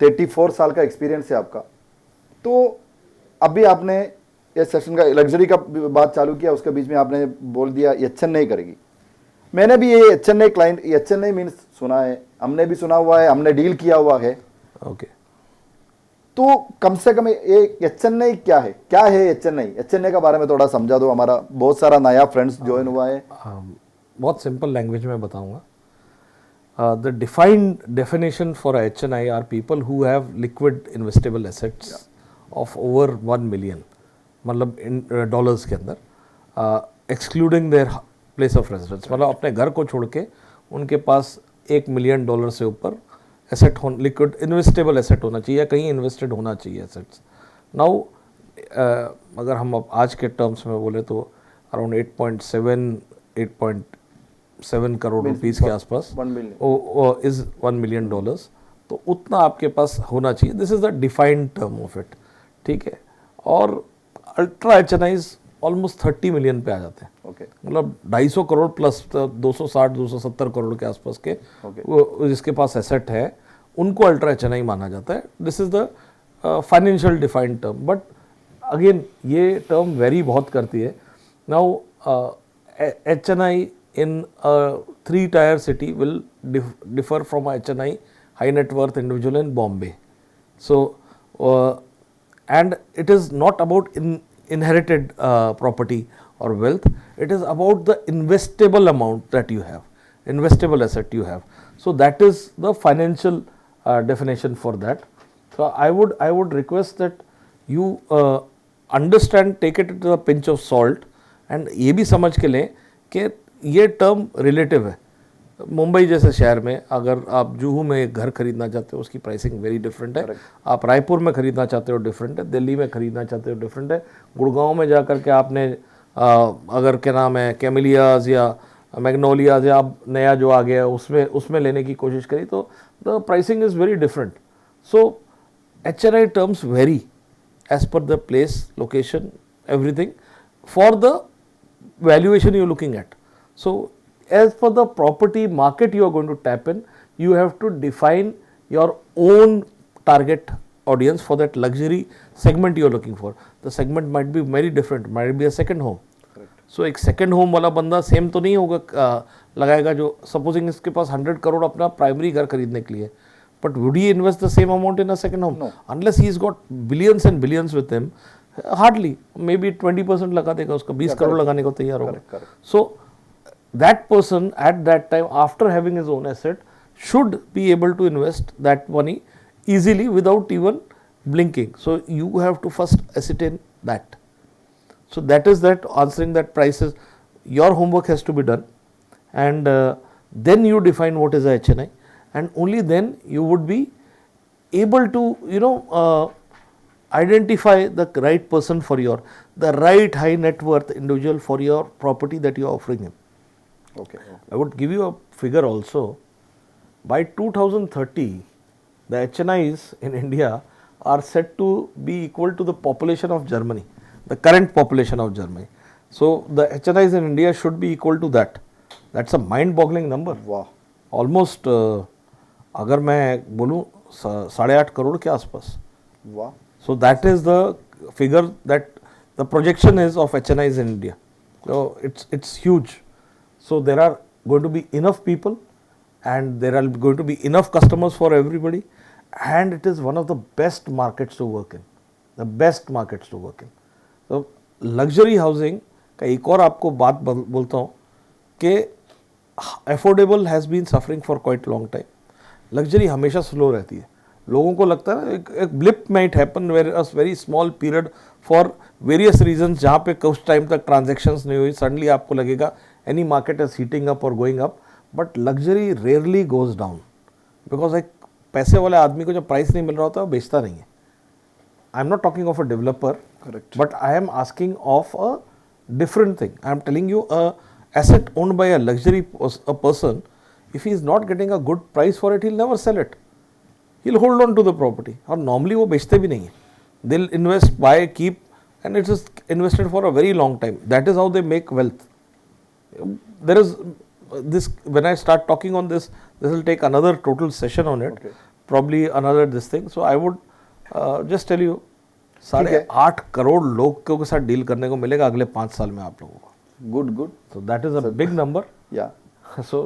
34 साल का एक्सपीरियंस है आपका, तो अभी आपने ये सेशन का लग्जरी का बात चालू किया, उसके बीच में आपने बोल दिया एच नहीं करेगी। मैंने भी ये एच क्लाइंट, एच मीन्स सुना है, हमने भी सुना हुआ है, हमने डील किया हुआ है। ओके, तो कम से कम ये एच क्या है एच का बारे में थोड़ा समझा दो, हमारा बहुत सारा नया फ्रेंड्स ज्वाइन हुआ है। बहुत सिंपल लैंग्वेज में बताऊंगा। The defined definition for a HNI are people who have liquid investable assets of over 1 million, मतलब इन डॉलर्स के अंदर, excluding their place of residence, मतलब अपने घर को छोड़ के उनके पास $1 मिलियन से ऊपर एसेट हो, लिक्विड इन्वेस्टेबल एसेट होना चाहिए, कहीं इन्वेस्टेड होना चाहिए एसेट्स। नाउ अगर हम अब आज के टर्म्स में बोले तो अराउंड 8.7 करोड़ रुपीस के आसपास इज $1 मिलियन, तो उतना आपके पास होना चाहिए। This is the defined term of it, ठीक है। और अल्ट्रा एचएनआईज ऑलमोस्ट 30 मिलियन पे आ जाते हैं, okay. मतलब 250 करोड़ प्लस 260-270 करोड़ के आसपास के, okay. जिसके पास एसेट है उनको अल्ट्रा एचएनआई माना जाता है। This is the financial defined term, but again ये टर्म वेरी बहुत करती है। Now HNI in a 3-tier city will differ from a HNI, high net worth individual in Bombay. So, and it is not about inherited property or wealth, it is about the investable amount that you have, investable asset you have. So, that is the financial definition for that. So, I would request that you understand, take it to a pinch of salt, and ये भी समझ के लें कि ये term relative है। मुंबई जैसे शहर में अगर आप जुहू में एक घर खरीदना चाहते हो, उसकी प्राइसिंग वेरी डिफरेंट है। आप रायपुर में खरीदना चाहते हो, डिफरेंट है। दिल्ली में खरीदना चाहते हो, डिफरेंट है। गुड़गांव में जा कर के आपने अगर क्या नाम है कैमिलियाज या मैग्नोलियाज या अब नया जो आ गया उसमें लेने की कोशिश करी तो the pricing is very different. So HNI terms very as per the place, location, everything for the valuation you're looking at. So, as for the property market you are going to tap in, you have to define your own target audience for that luxury segment you are looking for. The segment might be very different, might be a second home. Correct. So, एक second home वाला बंदा same तो नहीं होगा लगाएगा जो supposing इसके पास 100 करोड़ अपना प्राइमरी घर खरीदने के लिए, but would he invest the same amount in a second home? No. Unless he's got billions and billions with him, hardly may be 20% लगा देगा, उसका 20 करोड़ लगाने को तैयार होगा। So that person at that time after having his own asset should be able to invest that money easily without even blinking. So you have to first ascertain that. So that is that, answering that prices, your homework has to be done, and then you define what is a HNI, and only then you would be able to identify the right person for the right high net worth individual for your property that you are offering him. Okay. I would give you a figure also. By 2030, the HNIs in India are set to be equal to the population of Germany, the current population of Germany. So the HNIs in India should be equal to that. That's a mind-boggling number. Wow. Almost अगर मैं बोलूँ 8.5 करोड़ के आसपास. Wow. So that is the figure that the projection is of HNIs in India. So it's huge. So there are going to be enough people, and there are going to be enough customers for everybody, and it is one of the best markets to work in. The best markets to work in. So luxury housing का एक और आपको बात बोलता हूँ कि affordable has been suffering for quite long time. Luxury हमेशा slow रहती है। लोगों को लगता है एक blip might happen very small period for various reasons, जहाँ पे कुछ टाइम तक ट्रांजैक्शंस नहीं हुई, सडनली आपको लगेगा any market is heating up और going up, but luxury rarely goes down, because एक पैसे वाले आदमी को जब प्राइस नहीं मिल रहा होता है वो बेचता नहीं है। I am not talking of a developer, but I am asking of a different thing. I am telling you asset owned by a luxury a person, if he is not getting a good price for it, he'll never sell it. He'll hold on to the property. और normally वो बेचते भी नहीं है. They'll invest, buy, keep, and it is invested for a very long time. That is how they make wealth. There is this, when I start talking on this will take another total session on it. Okay. probably another this thing. So I would just tell you, 8.5 crore लोगों के साथ deal करने को मिलेगा अगले 5 साल में आप लोगों को. Good, good. So that is a big number. Yeah. So